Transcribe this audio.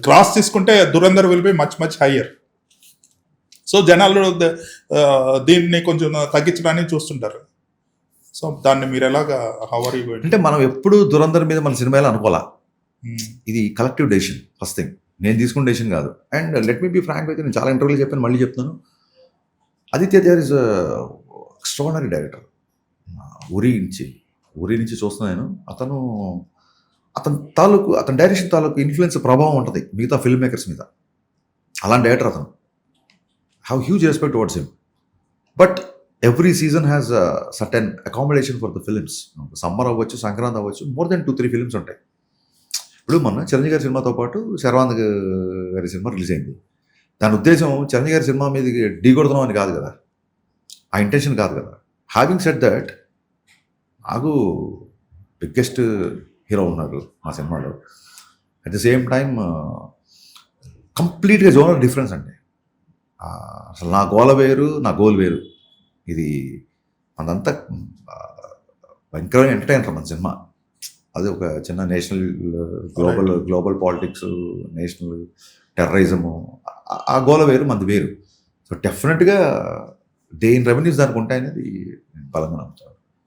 Gross తీసుకుంటే Dhurandhar will be much much higher. So జనాలు దీన్ని కొంచెం తగ్గించడానికి చూస్తుంటారు. సో దాన్ని మీరు ఎలాగా హవర్ యూ అంటే మనం ఎప్పుడు దురంధర్ మీద మన సినిమాలో అనుకోవాలా, ఇది కలెక్టివ్ డెసిషన్. ఫస్ట్ థింగ్, నేను తీసుకున్న డెసిషన్ కాదు. And let me be frank అయితే, నేను చాలా ఇంటర్వ్యూలు చెప్పాను, మళ్ళీ చెప్తున్నాను, Aditya there is extraordinary director. ఊరి నుంచి చూస్తున్నాను. అతని డైరెక్షన్ తాలూకు ఇన్ఫ్లుయెన్స్, ప్రభావం ఉంటుంది మిగతా ఫిల్మ్ మేకర్స్ మీద. అలాంటి డైరెక్టర్ అతను. Have huge respect towards him. But every season has certain accommodation for the films. Summer అవ్వచ్చు, సంక్రాంతి అవ్వచ్చు, మోర్ దెన్ 2-3 ఫిలిమ్స్ ఉంటాయి. ఇప్పుడు మొన్న చిరంజీవి గారి సినిమాతో పాటు శర్వానంద్ గారి సినిమా రిలీజ్ అయింది. దాని ఉద్దేశం చిరంజీవి గారి సినిమా మీద ఢీ కొడుతున్నాం అని కాదు కదా, ఆ ఇంటెన్షన్ కాదు కదా. హ్యావింగ్ సెడ్ దట్, నాకు బిగ్గెస్ట్ హీరో ఉన్నారు మా సినిమాలో. అట్ ద సేమ్ టైం కంప్లీట్గా జోనర్ డిఫరెన్స్ అండి. అసలు నా గోల వేరు, నా గోల్ వేరు. ఇది అదంతా భయంకరమైన ఎంటర్టైనర్ మన సినిమా. అది ఒక చిన్న national global politics, national terrorism, ఆ గోల వేరు, మనది వేరు. సో డెఫినెట్గా దేని రెవెన్యూస్ దానికి ఉంటాయనేది బలంగా నమ్ముతాను.